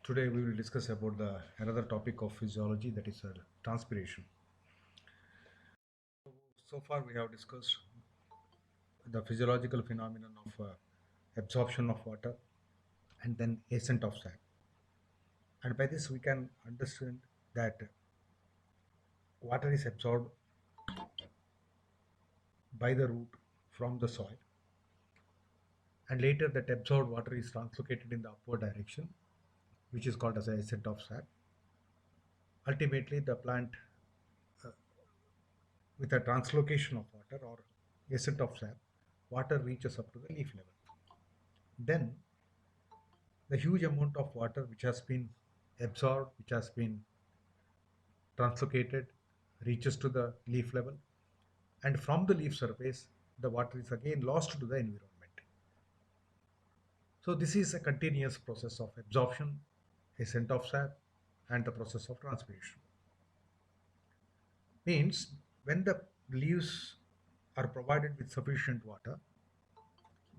Today we will discuss about the another topic of physiology, that is transpiration. So far we have discussed the physiological phenomenon of absorption of water and then ascent of sap. And by this we can understand that water is absorbed by the root from the soil, and later that absorbed water is translocated in the upward direction, which is called as a ascent of sap. Ultimately the plant, uh, with a translocation of water or ascent of sap, water reaches up to the leaf level. Then the huge amount of water which has been absorbed, which has been translocated, reaches to the leaf level, and from the leaf surface, the water is again lost to the environment. So this is a continuous process of absorption, ascent of sap, and the process of transpiration. Means when the leaves are provided with sufficient water,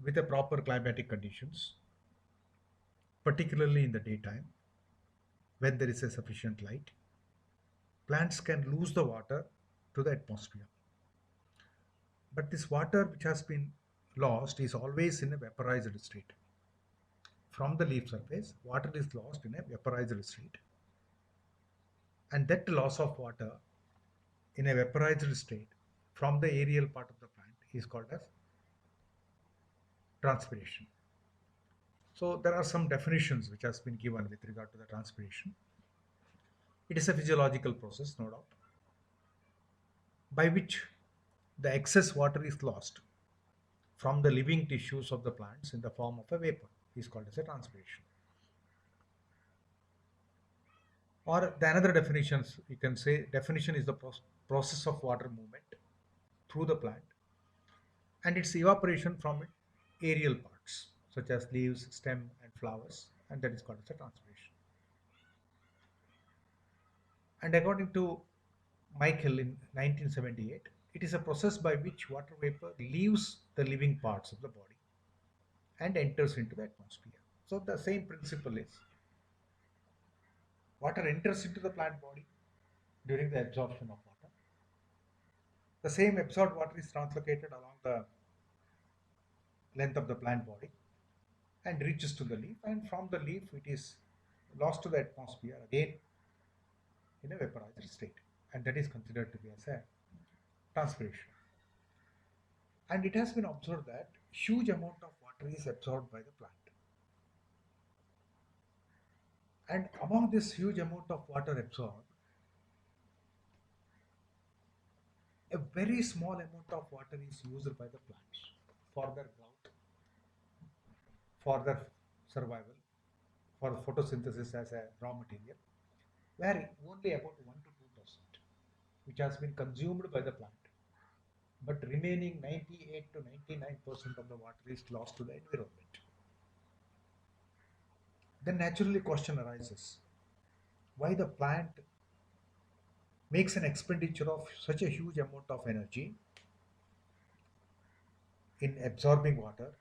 with a proper climatic conditions, particularly in the daytime, when there is a sufficient light, plants can lose the water to the atmosphere. But this water which has been lost is always in a vaporized state. From the leaf surface, water is lost in a vaporized state. And that loss of water in a vaporized state from the aerial part of the plant is called as transpiration. So there are some definitions which has been given with regard to the transpiration. It is a physiological process, no doubt, by which the excess water is lost from the living tissues of the plants in the form of a vapor is called as a transpiration. Or the another definitions, you can say definition is the process of water movement through the plant and its evaporation from its aerial parts such as leaves, stem and flowers, and that is called as a transpiration. And according to Michael in 1978, it is a process by which water vapor leaves the living parts of the body and enters into the atmosphere. So the same principle is water enters into the plant body during the absorption of water. The same absorbed water is translocated along the length of the plant body and reaches to the leaf, and from the leaf it is lost to the atmosphere again in a vaporized state, and that is considered to be as a transpiration. And it has been observed that huge amount of water is absorbed by the plant, and among this huge amount of water absorbed, a very small amount of water is used by the plants for their growth, for their survival, for photosynthesis as a raw material, where only about 1 to 2% which has been consumed by the plant, but remaining 98 to 99% of the water is lost to the environment. Then naturally question arises, why the plant makes an expenditure of such a huge amount of energy in absorbing water,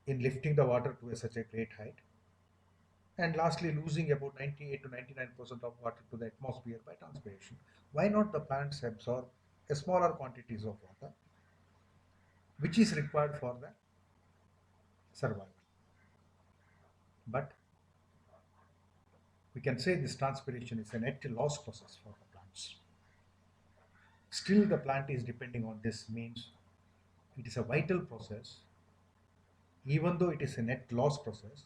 in lifting the water to such a great height, and lastly losing about 98 to 99% of water to the atmosphere by transpiration. Why not the plants absorb a smaller quantities of water which is required for the survival? But we can say this transpiration is a net loss process for the plants. Still the plant is depending on this, means it is a vital process. Even though it is a net loss process,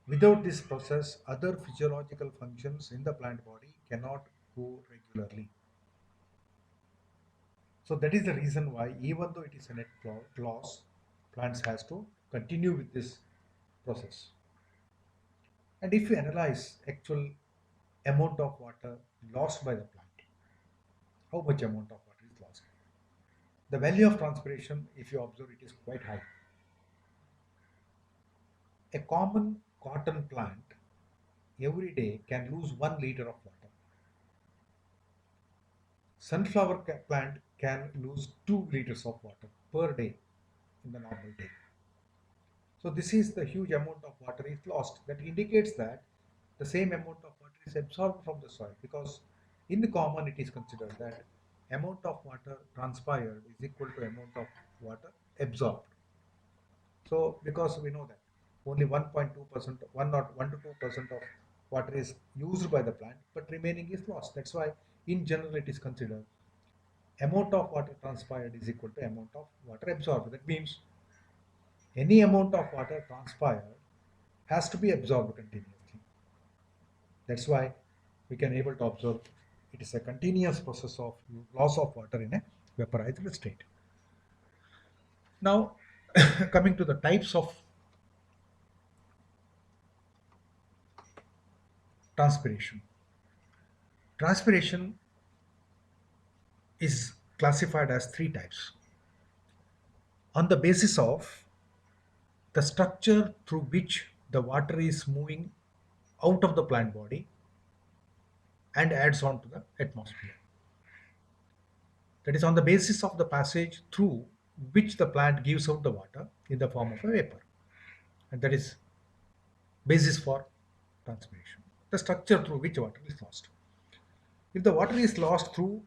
without this process other physiological functions in the plant body cannot go regularly. So that is the reason why, even though it is a net loss, plants has to continue with this process. And if you analyze actual amount of water lost by the plant, how much amount of water is lost? The value of transpiration, if you observe, it is quite high. A common cotton plant every day can lose 1 liter of water. Sunflower plant can lose 2 liters of water per day in the normal day. So this is the huge amount of water is lost. That indicates that the same amount of water is absorbed from the soil, because in the common it is considered that amount of water transpired is equal to amount of water absorbed. So because we know that only 1.2%, 1 or 1 to 2% of water is used by the plant, but remaining is lost. That's why in general it is considered amount of water transpired is equal to amount of water absorbed. That means any amount of water transpired has to be absorbed continuously. That's why we can able to observe it is a continuous process of loss of water in a vaporized state. Now, coming to the types of transpiration. Transpiration is classified as three types on the basis of the structure through which the water is moving out of the plant body and adds on to the atmosphere. That is on the basis of the passage through which the plant gives out the water in the form of a vapor. And that is basis for transpiration. The structure through which water is lost. If the water is lost through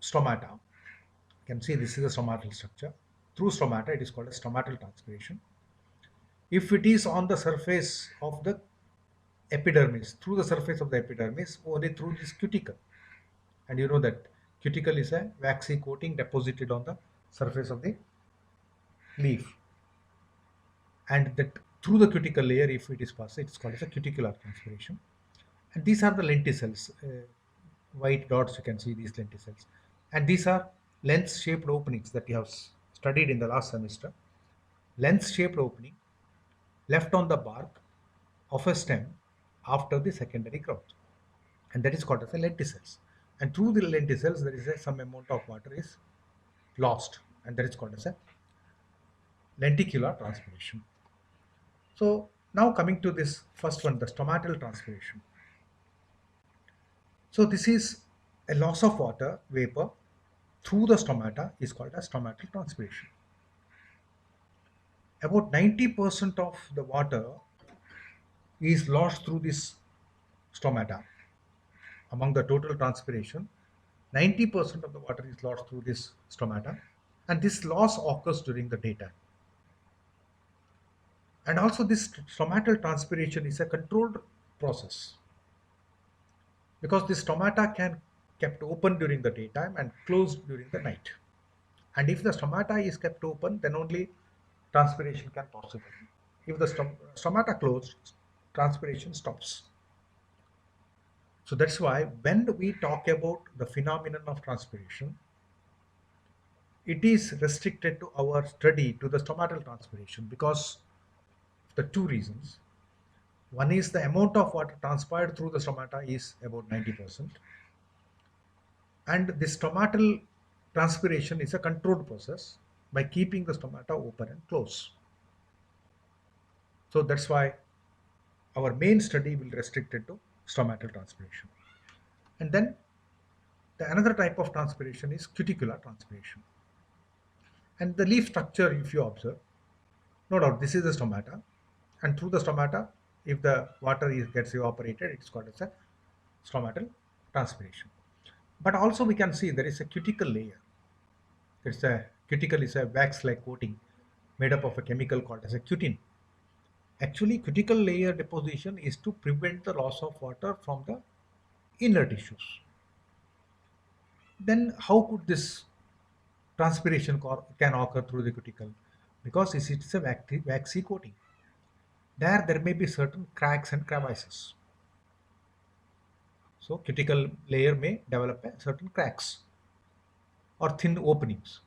stomata, you can see this is a stomatal structure. Through stomata, it is called a stomatal transpiration. If it is on the surface of the epidermis, through the surface of the epidermis, only through this cuticle. And you know that cuticle is a waxy coating deposited on the surface of the leaf. And that through the cuticle layer, if it is passed, it's called as a cuticular transpiration. And these are the lenticels, white dots, you can see these lenticels. And these are lens-shaped openings that you have studied in the last semester. Lens-shaped opening left on the bark of a stem after the secondary growth. And that is called as a lenticels. And through the lenticels, there is some amount of water is lost, and that is called as a lenticular transpiration. So now coming to this first one, the stomatal transpiration. So this is a loss of water vapor through the stomata is called as stomatal transpiration. About 90% of the water is lost through this stomata. Among the total transpiration, 90% of the water is lost through this stomata, and this loss occurs during the daytime. And also this stomatal transpiration is a controlled process, because the stomata can kept open during the daytime and closed during the night. And if the stomata is kept open, then only transpiration can possible. If the stomata closed, transpiration stops. So that's why when we talk about the phenomenon of transpiration, it is restricted to our study to the stomatal transpiration because the two reasons. One is the amount of water transpired through the stomata is about 90%. And the stomatal transpiration is a controlled process by keeping the stomata open and closed. So that's why our main study will restrict it to stomatal transpiration. And then another type of transpiration is cuticular transpiration. And the leaf structure, if you observe, no doubt this is the stomata. And through the stomata, if the water gets evaporated, it's called as a stomatal transpiration. But also we can see there is a cuticle layer. It's a cuticle is a wax-like coating made up of a chemical called as a cutin. Actually, cuticle layer deposition is to prevent the loss of water from the inner tissues. Then how could this transpiration can occur through the cuticle? Because it's a waxy coating. There may be certain cracks and crevices. So cuticle layer may develop certain cracks or thin openings.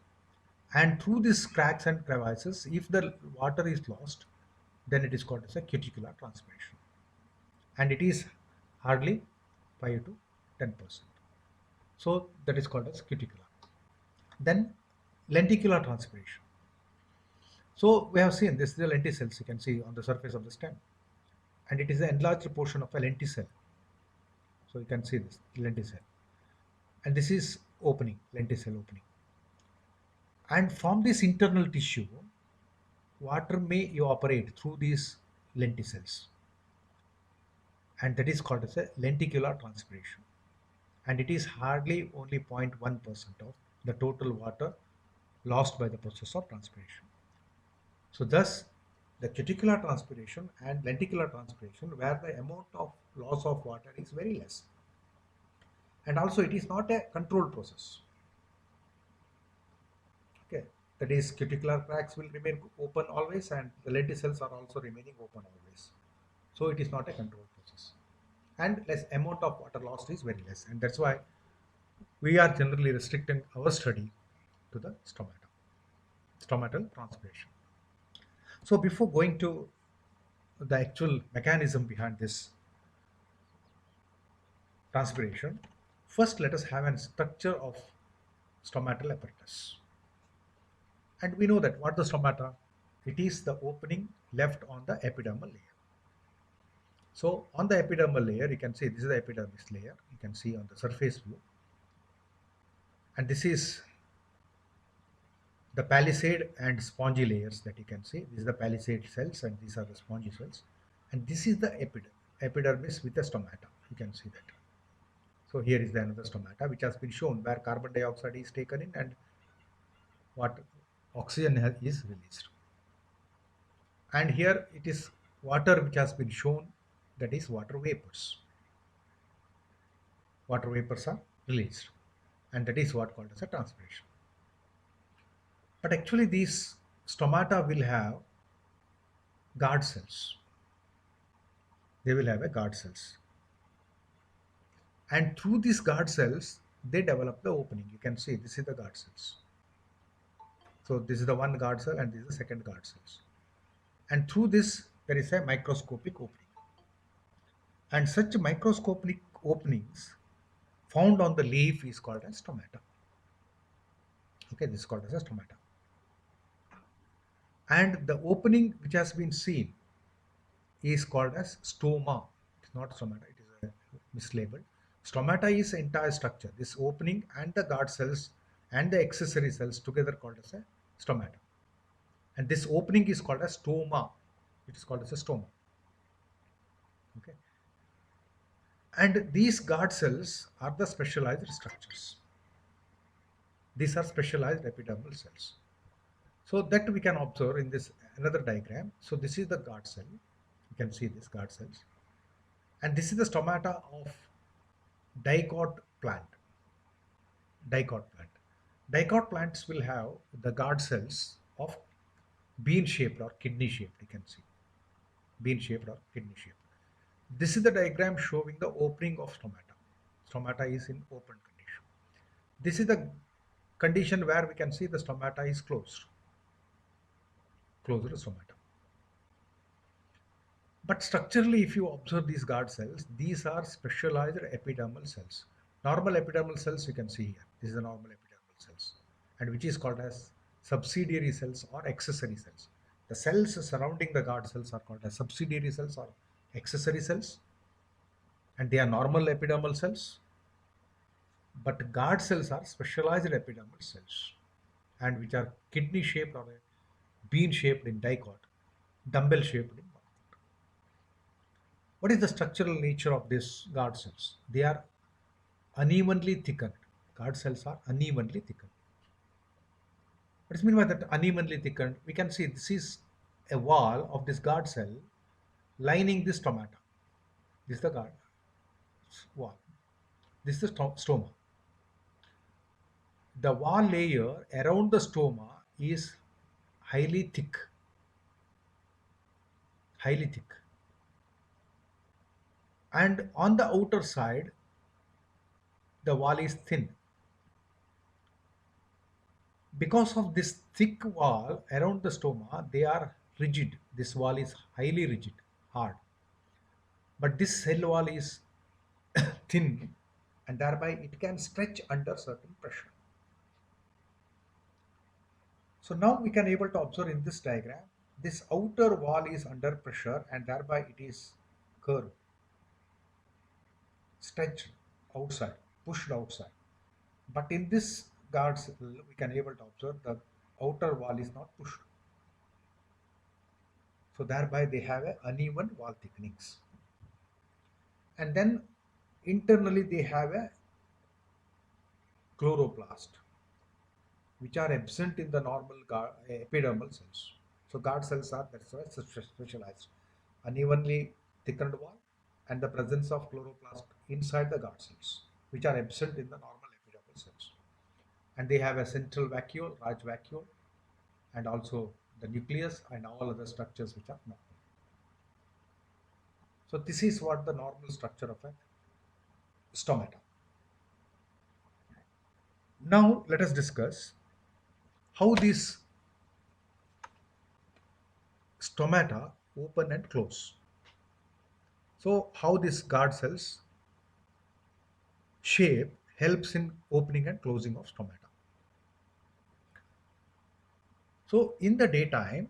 And through these cracks and crevices, if the water is lost, then it is called as a cuticular transpiration. And it is hardly 5 to 10%. So that is called as cuticular. Then lenticular transpiration. So we have seen this is the lenticels you can see on the surface of the stem. And it is the enlarged portion of a lenticel. So you can see this lenticel. And this is opening, lenticel opening. And from this internal tissue, water may evaporate through these lenticels, and that is called as a lenticular transpiration. And it is hardly only 0.1% of the total water lost by the process of transpiration. So thus, the cuticular transpiration and lenticular transpiration, where the amount of loss of water is very less. And also it is not a controlled process. Okay, that is cuticular cracks will remain open always, and the lenticels are also remaining open always. So it is not a controlled process. And less amount of water lost is very less. And that's why we are generally restricting our study to the stomatal transpiration. So before going to the actual mechanism behind this transpiration, first let us have a structure of stomatal apparatus. And we know that what the stomata, it is the opening left on the epidermal layer. So on the epidermal layer, you can see this is the epidermis layer. You can see on the surface view. And this is the palisade and spongy layers that you can see. This is the palisade cells and these are the spongy cells. And this is the epidermis with the stomata. You can see that. So here is the another stomata which has been shown where carbon dioxide is taken in and what oxygen is released. And here it is water which has been shown, that is water vapors. Water vapors are released, and that is what called as a transpiration. But actually these stomata will have guard cells. They will have a guard cells. And through these guard cells, they develop the opening. You can see this is the guard cells. So this is the one guard cell and this is the second guard cells. And through this, there is a microscopic opening. And such microscopic openings found on the leaf is called as stomata. Okay, this is called as a stomata. And the opening which has been seen is called as stoma. It's not stomata, it is mislabeled. Stomata is entire structure. This opening and the guard cells and the accessory cells together called as a stomata. And this opening is called as stoma. It is called as a stoma. Okay. And these guard cells are the specialized structures. These are specialized epidermal cells. So that we can observe in this another diagram. So this is the guard cell. You can see this guard cells. And this is the stomata of dicot plant. Dicot plant. Dicot plants will have the guard cells of bean shaped or kidney shaped. You can see bean shaped or kidney shaped. This is the diagram showing the opening of stomata. Stomata is in open condition. This is the condition where we can see the stomata is closed. Closed stomata. But structurally, if you observe these guard cells, these are specialized epidermal cells. Normal epidermal cells you can see here. This is the normal epidermal cells, and which is called as subsidiary cells or accessory cells. The cells surrounding the guard cells are called as subsidiary cells or accessory cells, and they are normal epidermal cells. But guard cells are specialized epidermal cells, and which are kidney shaped or bean shaped in dicot, dumbbell shaped in. What is the structural nature of these guard cells? They are unevenly thickened. Guard cells are unevenly thickened. What is meant by that unevenly thickened? We can see this is a wall of this guard cell lining this stomata. This is the guard wall. This is the stoma. The wall layer around the stoma is highly thick. Highly thick. And on the outer side, the wall is thin. Because of this thick wall around the stoma, they are rigid. This wall is highly rigid, hard. But this cell wall is thin and thereby it can stretch under certain pressure. So now we can able to observe in this diagram, this outer wall is under pressure and thereby it is curved, stretched outside, pushed outside. But in this guard cell, we can able to observe the outer wall is not pushed. So thereby they have a uneven wall thickness. And then internally they have a chloroplast, which are absent in the normal epidermal cells. So guard cells are, that's why specialized. Unevenly thickened wall and the presence of chloroplast inside the guard cells, which are absent in the normal epidermal cells. And they have a central vacuole, Raj vacuole, and also the nucleus and all other structures which are normal. So this is what the normal structure of a stomata. Now let us discuss how these stomata open and close. So how this guard cells shape helps in opening and closing of stomata. So in the daytime,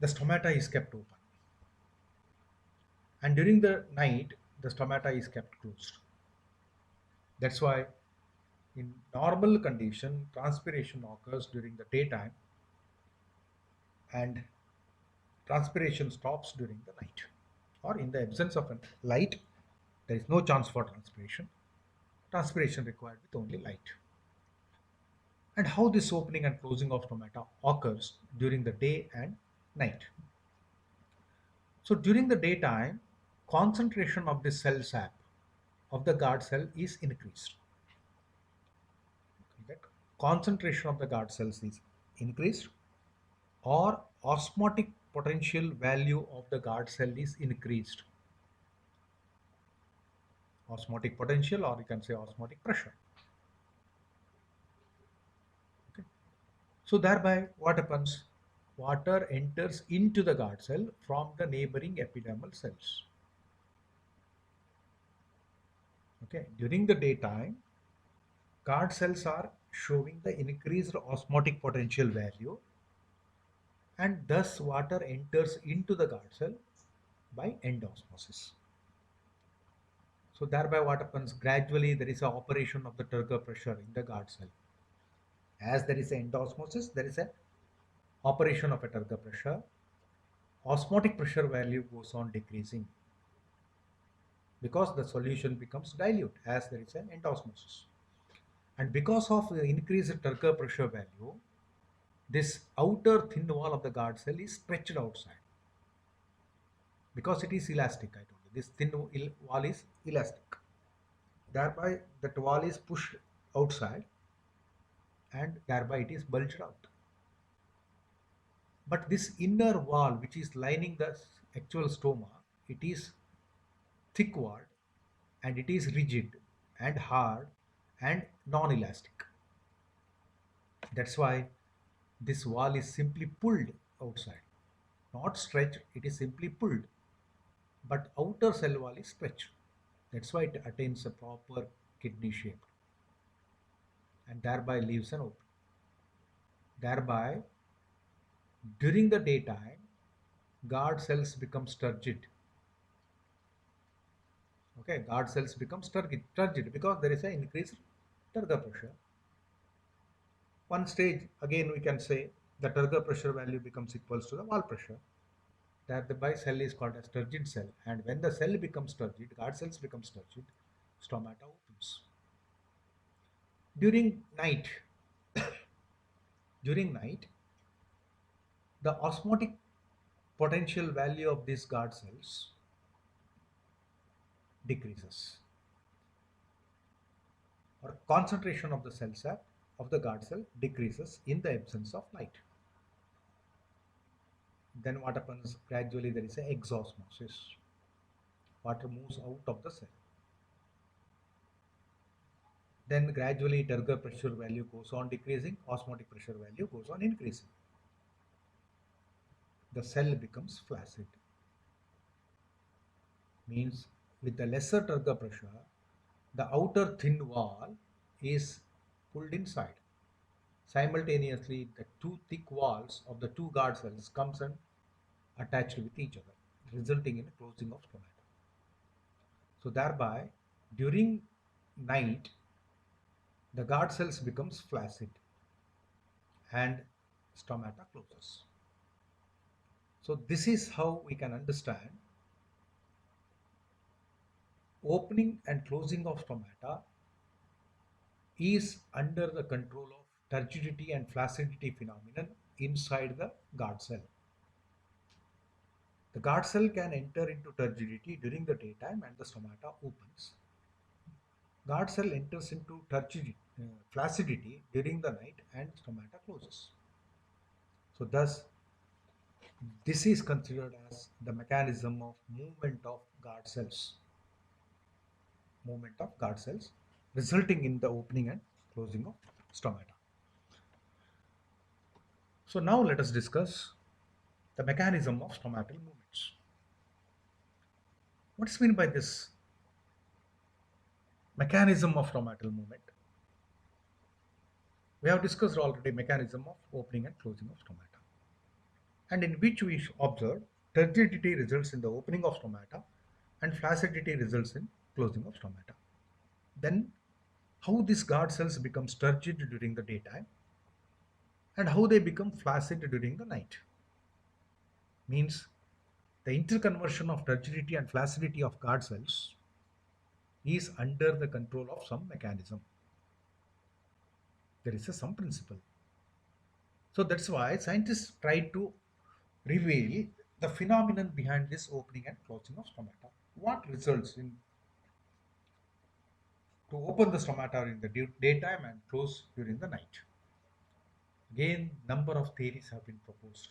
the stomata is kept open, and during the night, the stomata is kept closed. That's why in normal condition, transpiration occurs during the daytime and transpiration stops during the night. Or in the absence of light, there is no chance for transpiration. Transpiration required with only light. And how this opening and closing of stomata occurs during the day and night. So during the daytime, concentration of the cell sap of the guard cell is increased. Okay? Concentration of the guard cells is increased, or osmotic potential value of the guard cell is increased. Osmotic potential, or you can say osmotic pressure. Okay? So thereby what happens? Water enters into the guard cell from the neighboring epidermal cells. Okay, during the daytime, guard cells are showing the increased osmotic potential value, and thus water enters into the guard cell by endosmosis. So thereby what happens? Gradually there is an operation of the turgor pressure in the guard cell. As there is an endosmosis, there is an operation of a turgor pressure. Osmotic pressure value goes on decreasing because the solution becomes dilute as there is an endosmosis. And because of the increased turgor pressure value, this outer thin wall of the guard cell is stretched outside because it is elastic. I told you this thin wall is elastic. Thereby, that wall is pushed outside and thereby it is bulged out. But this inner wall, which is lining the actual stoma, it is thick walled and it is rigid and hard and non-elastic. That's why this wall is simply pulled outside, not stretched, it is simply pulled. But outer cell wall is stretched. That's why it attains a proper kidney shape and thereby leaves an opening. Thereby, during the daytime, guard cells become turgid. Okay, guard cells become turgid because there is an increased turgor pressure. One stage, again we can say the turgor pressure value becomes equals to the wall pressure. Thereby cell is called as turgid cell, and when the cell becomes turgid, guard cells becomes turgid, stomata opens. During night, during night, the osmotic potential value of these guard cells decreases, or concentration of the cell sap of the guard cell decreases in the absence of light. Then what happens? Gradually there is a exosmosis. Water moves out of the cell. Then gradually turgor pressure value goes on decreasing, osmotic pressure value goes on increasing. The cell becomes flaccid. Means with the lesser turgor pressure, the outer thin wall is pulled inside. Simultaneously, the two thick walls of the two guard cells comes and attached with each other, resulting in a closing of stomata. So thereby, during night, the guard cells becomes flaccid and stomata closes. So this is how we can understand opening and closing of stomata is under the control of turgidity and flaccidity phenomenon inside the guard cell. The guard cell can enter into turgidity during the daytime and the stomata opens. Guard cell enters into flaccidity during the night and stomata closes. So thus, this is considered as the mechanism of movement of guard cells, resulting in the opening and closing of stomata. So now let us discuss the mechanism of stomatal movements. What is meant by this mechanism of stomatal movement? We have discussed already mechanism of opening and closing of stomata, and in which we observe turgidity results in the opening of stomata and flaccidity results in closing of stomata. Then how these guard cells become turgid during the daytime and how they become flaccid during the night. Means the interconversion of turgidity and flaccidity of guard cells is under the control of some mechanism. There is some principle. So that's why scientists try to reveal the phenomenon behind this opening and closing of stomata. What results in to open the stomata in the daytime and close during the night? Again, number of theories have been proposed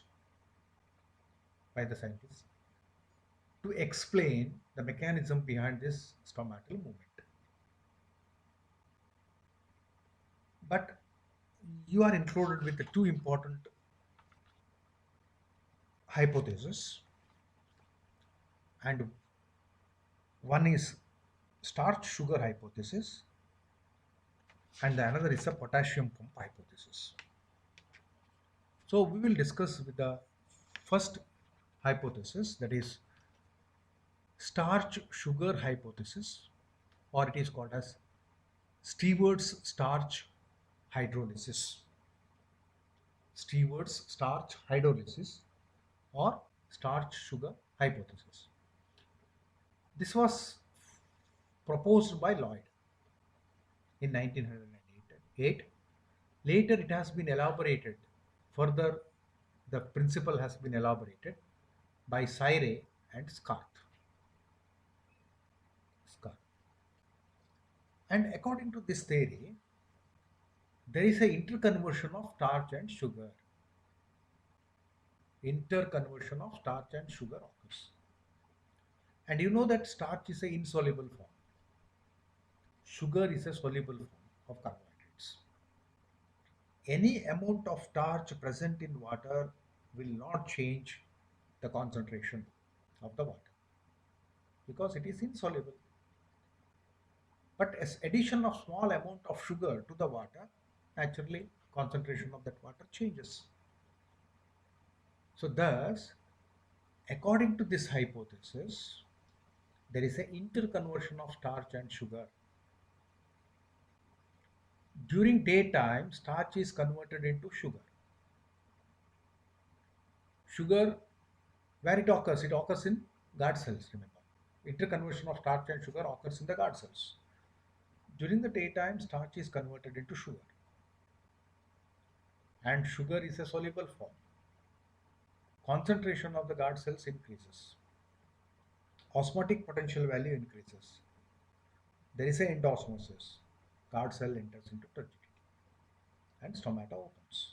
by the scientists to explain the mechanism behind this stomatal movement. But you are included with the two important hypotheses, and one is starch sugar hypothesis and the another is a potassium pump hypothesis. So we will discuss with the first hypothesis, that is starch sugar hypothesis, or it is called as Stewart's starch hydrolysis. Stewart's starch hydrolysis or starch sugar hypothesis. This was proposed by Lloyd in 1908. Later it has been elaborated. Further, the principle has been elaborated by Sayre and Scarth. And according to this theory, there is an interconversion of starch and sugar. Interconversion of starch and sugar occurs. And you know that starch is an insoluble form. Sugar is a soluble form of carbohydrates. Any amount of starch present in water will not change the concentration of the water because it is insoluble. But as addition of small amount of sugar to the water, naturally concentration of that water changes. So thus, according to this hypothesis, there is an interconversion of starch and sugar. During daytime, starch is converted into sugar. Sugar, where it occurs? It occurs in guard cells, remember. Interconversion of starch and sugar occurs in the guard cells. During the daytime, starch is converted into sugar. And sugar is a soluble form. Concentration of the guard cells increases. Osmotic potential value increases. There is an endosmosis. Guard cell enters into turgidity and stomata opens.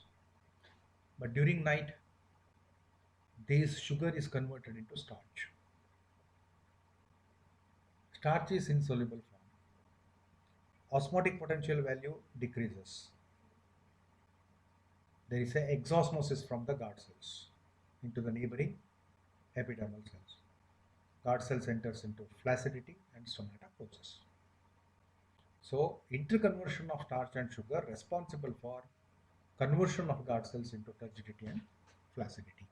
But during night, this sugar is converted into starch. Starch is insoluble form. Osmotic potential value decreases. There is an exosmosis from the guard cells into the neighboring epidermal cells. Guard cells enters into flaccidity and stomata closes. So interconversion of starch and sugar responsible for conversion of guard cells into turgidity and flaccidity.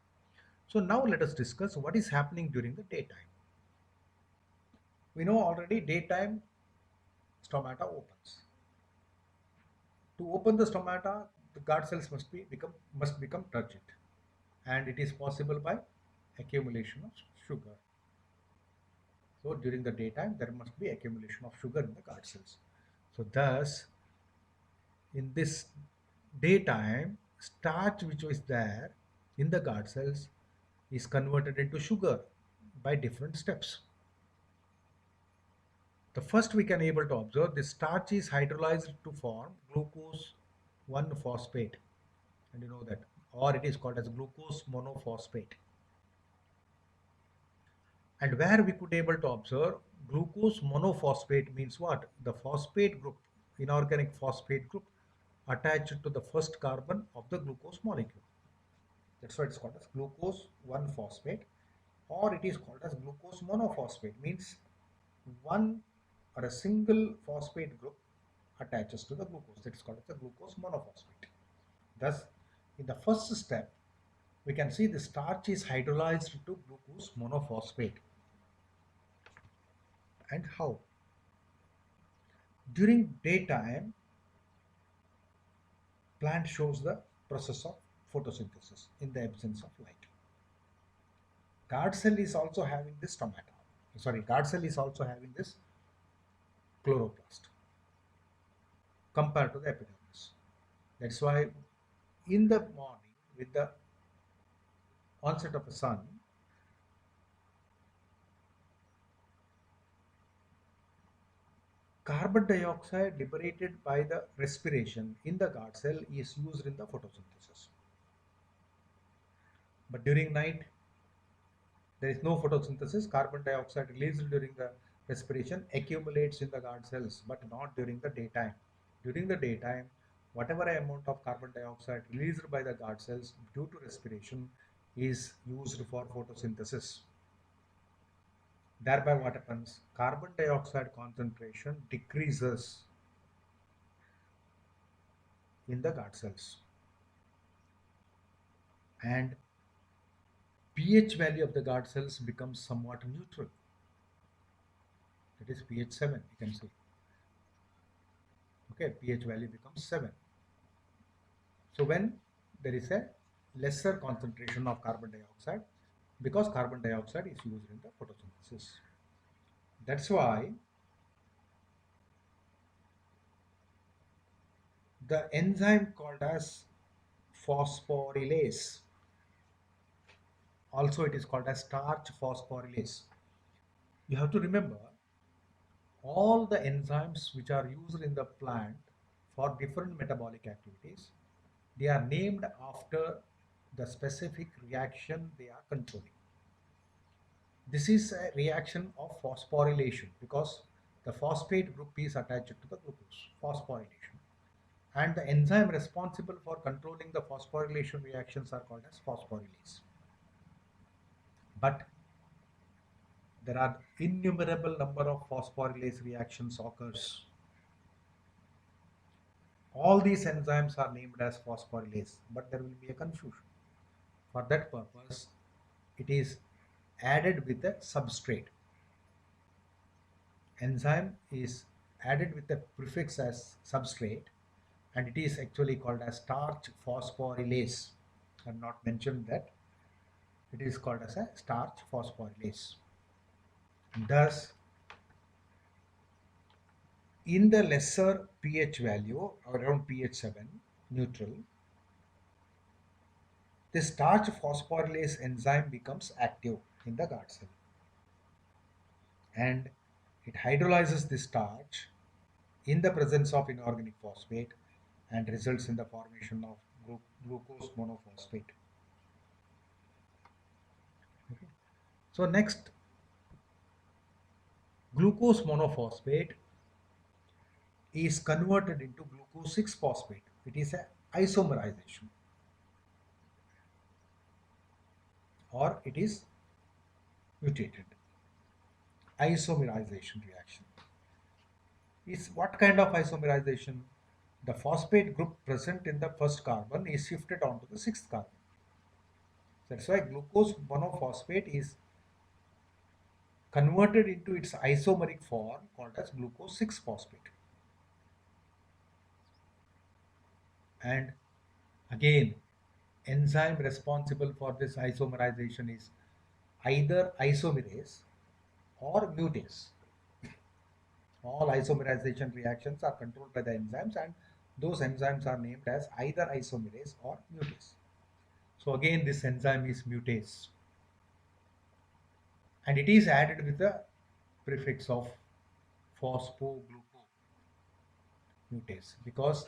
So now let us discuss what is happening during the daytime. We know already daytime stomata opens. To open the stomata, the guard cells must become turgid, and it is possible by accumulation of sugar. So during the daytime, there must be accumulation of sugar in the guard cells. So thus, in this daytime, starch which was there in the guard cells is converted into sugar by different steps. The first we can able to observe, the starch is hydrolyzed to form glucose 1-phosphate, and you know that, or it is called as glucose monophosphate. And where we could able to observe glucose monophosphate means what? The phosphate group, inorganic phosphate group attached to the first carbon of the glucose molecule. That's why it's called as glucose 1-phosphate, or it is called as glucose monophosphate, means one or a single phosphate group attaches to the glucose. That is called as the glucose monophosphate. Thus, in the first step, we can see the starch is hydrolyzed to glucose monophosphate. And how? During daytime, plant shows the process of photosynthesis in the absence of light. Guard cell is also having this stomata. Sorry, guard cell is also having this chloroplast compared to the epidermis. That's why in the morning, with the onset of the sun, carbon dioxide liberated by the respiration in the guard cell is used in the photosynthesis. But during night, there is no photosynthesis. Carbon dioxide released during the respiration accumulates in the guard cells, but not during the daytime. During the daytime, whatever amount of carbon dioxide released by the guard cells due to respiration is used for photosynthesis. Thereby what happens? Carbon dioxide concentration decreases in the guard cells, and pH value of the guard cells becomes somewhat neutral. That is pH 7, you can see. Okay, pH value becomes 7. So when there is a lesser concentration of carbon dioxide, because carbon dioxide is used in the photosynthesis. That's why the enzyme called as phosphorylase, also it is called as starch phosphorylase. You have to remember all the enzymes which are used in the plant for different metabolic activities, they are named after the specific reaction they are controlling. This is a reaction of phosphorylation because the phosphate group is attached to the glucose, phosphorylation. And the enzyme responsible for controlling the phosphorylation reactions are called as phosphorylase. But there are innumerable number of phosphorylase reactions occurs. All these enzymes are named as phosphorylase, but there will be a confusion. For that purpose, it is added with a substrate. Enzyme is added with the prefix as substrate, and it is actually called as starch phosphorylase. I have not mentioned that. It is called as a starch phosphorylase. Thus, in the lesser pH value, around pH 7, neutral, the starch phosphorylase enzyme becomes active in the guard cell, and it hydrolyzes the starch in the presence of inorganic phosphate and results in the formation of glucose monophosphate. Okay. So next, glucose monophosphate is converted into glucose 6-phosphate. It is a isomerization, or it is mutated. Isomerization reaction is what kind of isomerization? The phosphate group present in the first carbon is shifted onto the sixth carbon. That's why glucose monophosphate is converted into its isomeric form called as glucose 6-phosphate. And again, enzyme responsible for this isomerization is either isomerase or mutase. All isomerization reactions are controlled by the enzymes, and those enzymes are named as either isomerase or mutase. So again, this enzyme is mutase, and it is added with the prefix of phosphoglucomutase because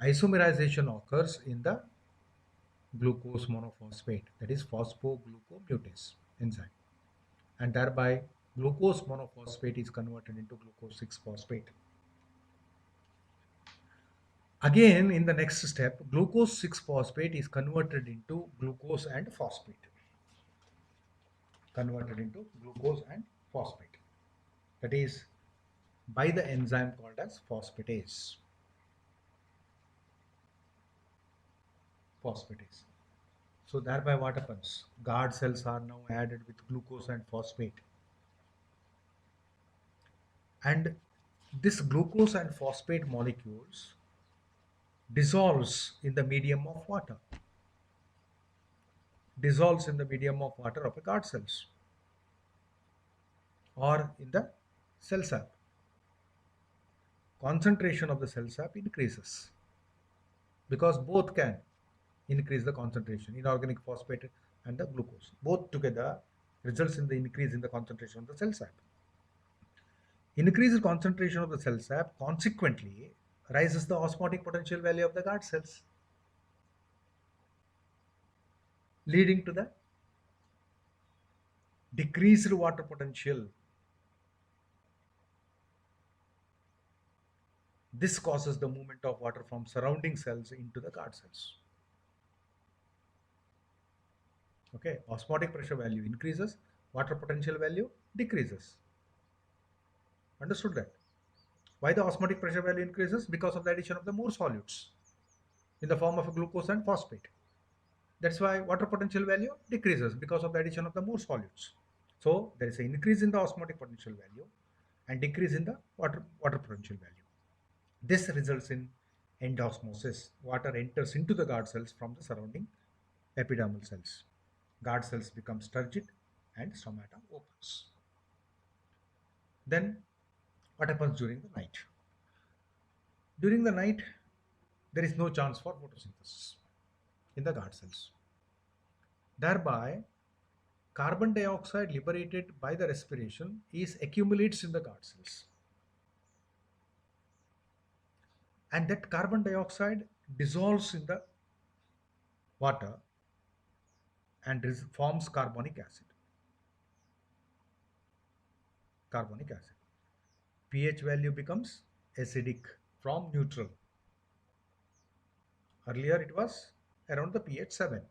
isomerization occurs in the glucose monophosphate, that is phosphoglucomutase enzyme, and thereby glucose monophosphate is converted into glucose 6-phosphate. Again, in the next step, glucose 6-phosphate is converted into glucose and phosphate. Converted into glucose and phosphate. That is by the enzyme called as phosphatase. Phosphatase. So thereby what happens? Guard cells are now added with glucose and phosphate. And this glucose and phosphate molecules dissolves in the medium of water. Dissolves in the medium of water of a guard cells or in the cell sap. Concentration of the cell sap increases because both can increase the concentration, inorganic phosphate and the glucose. Both together results in the increase in the concentration of the cell sap. Increased concentration of the cell sap consequently rises the osmotic potential value of the guard cells, leading to the decreased water potential. This causes the movement of water from surrounding cells into the guard cells. Okay, osmotic pressure value increases, water potential value decreases. Understood that? Why the osmotic pressure value increases? Because of the addition of the more solutes in the form of glucose and phosphate. That's why water potential value decreases because of the addition of the more solutes. So there is an increase in the osmotic potential value and decrease in the water potential value. This results in endosmosis. Water enters into the guard cells from the surrounding epidermal cells. Guard cells become turgid and stomata opens. Then what happens during the night? During the night, there is no chance for photosynthesis in the guard cells. Thereby, carbon dioxide liberated by the respiration is accumulates in the guard cells. And that carbon dioxide dissolves in the water and forms carbonic acid. Carbonic acid. pH value becomes acidic from neutral. Earlier it was around the pH 7,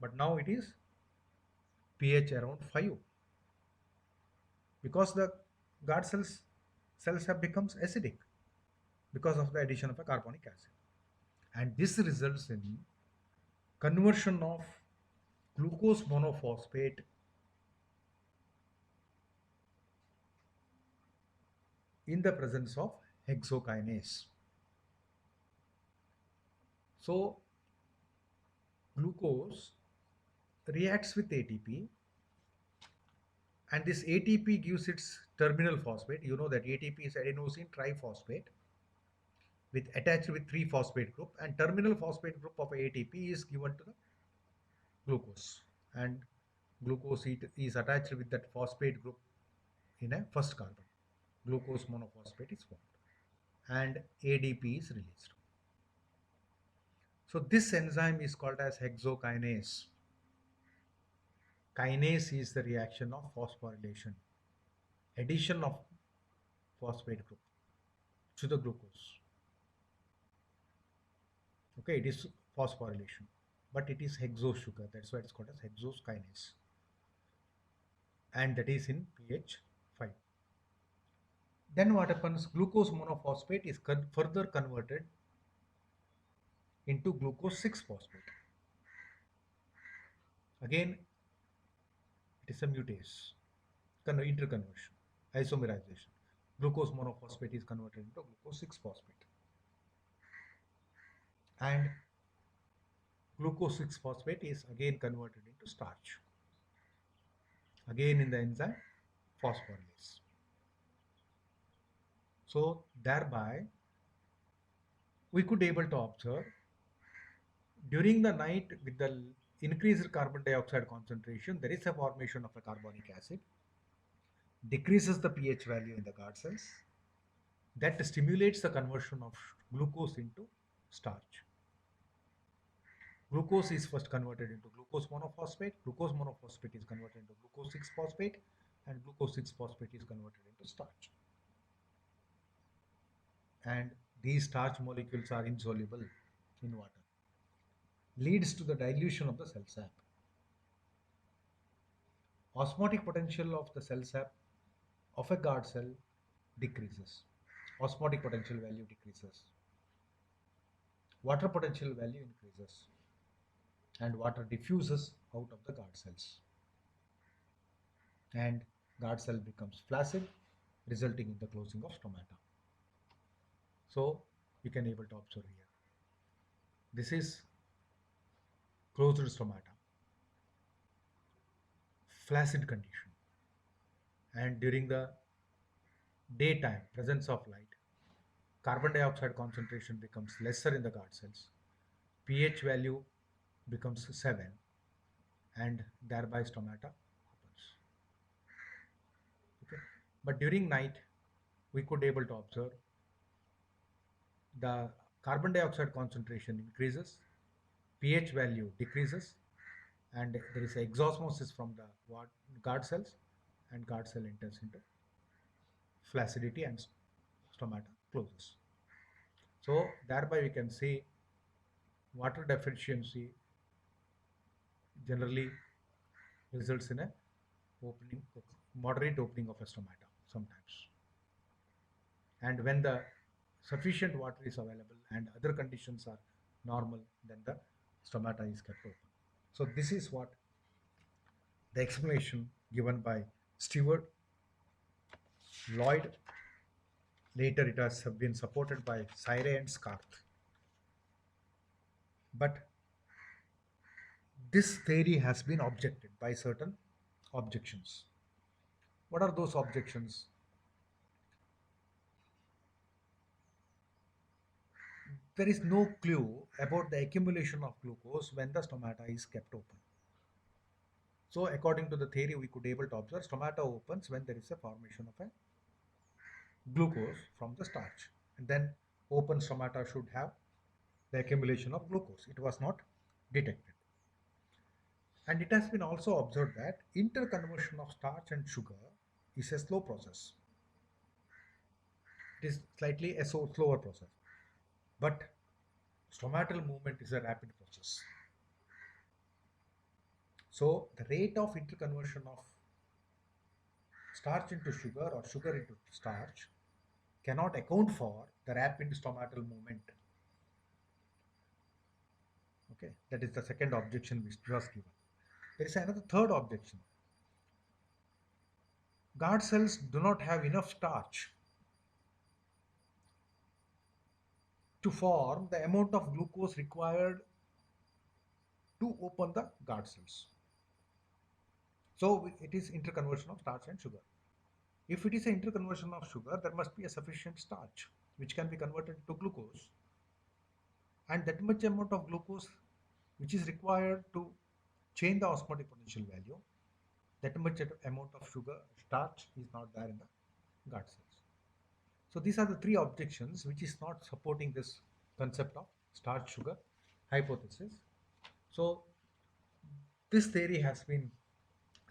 but now it is pH around 5 because the guard cells have becomes acidic because of the addition of a carbonic acid, and this results in conversion of glucose monophosphate in the presence of hexokinase. So glucose reacts with ATP, and this ATP gives its terminal phosphate. You know that ATP is adenosine triphosphate with attached with 3-phosphate group, and terminal phosphate group of ATP is given to the glucose, and glucose is attached with that phosphate group in a first carbon. Glucose monophosphate is formed and ADP is released. So this enzyme is called as hexokinase. Kinase is the reaction of phosphorylation, addition of phosphate group to the glucose. Okay, it is phosphorylation, but it is hexose sugar. That's why it's called as hexose kinase, and that is in pH 5. Then what happens? Glucose monophosphate is further converted into glucose 6-phosphate. Again, it is a mutase, interconversion, isomerization. Glucose monophosphate is converted into glucose 6-phosphate. And glucose 6-phosphate is again converted into starch. again in the enzyme phosphorylase. So thereby we could able to observe during the night with the increased carbon dioxide concentration, there is a formation of a carbonic acid, decreases the pH value in the guard cells, that stimulates the conversion of glucose into starch. Glucose is first converted into glucose monophosphate. Glucose monophosphate is converted into glucose 6 phosphate, and glucose 6 phosphate is converted into starch. And these starch molecules are insoluble in water, leads to the dilution of the cell sap. Osmotic potential of the cell sap of a guard cell decreases. Osmotic potential value decreases. Water potential value increases. And water diffuses out of the guard cells. And guard cell becomes flaccid, resulting in the closing of stomata. So you can able to observe here. This is closed stomata, flaccid condition. And during the daytime, presence of light, carbon dioxide concentration becomes lesser in the guard cells. pH value becomes 7, and thereby stomata opens. Okay. But during night, we could able to observe the carbon dioxide concentration increases, pH value decreases, and there is exosmosis from the guard cells, and guard cell enters into flaccidity and stomata closes. So thereby we can see water deficiency generally results in a opening, moderate opening of a stomata sometimes. And when the sufficient water is available and other conditions are normal, then the stomata is kept open. So this is what the explanation given by Stewart, Lloyd. Later it has been supported by Sayre and Scarth. But this theory has been objected by certain objections. What are those objections? There is no clue about the accumulation of glucose when the stomata is kept open. So according to the theory, we could able to observe stomata opens when there is a formation of a glucose from the starch. And then open stomata should have the accumulation of glucose. It was not detected. And it has been also observed that interconversion of starch and sugar is a slow process. It is slightly a slower process. But stomatal movement is a rapid process. So the rate of interconversion of starch into sugar or sugar into starch cannot account for the rapid stomatal movement. Okay, that is the second objection which was given. There is another third objection. Guard cells do not have enough starch to form the amount of glucose required to open the guard cells. So it is interconversion of starch and sugar. If it is an interconversion of sugar, there must be a sufficient starch which can be converted to glucose, and that much amount of glucose which is required to change the osmotic potential value, that much amount of sugar starch is not there in the guard cells. So these are the three objections which is not supporting this concept of starch sugar hypothesis. So this theory has been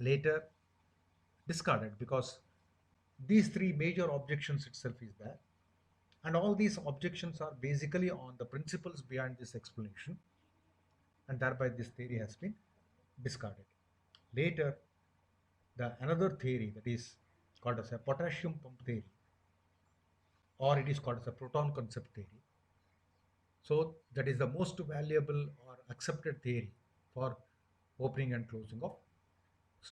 later discarded because these three major objections itself is there, and all these objections are basically on the principles behind this explanation, and thereby this theory has been discarded. Later, the another theory that is called as a potassium pump theory, or it is called as a proton concept theory. So that is the most valuable or accepted theory for opening and closing of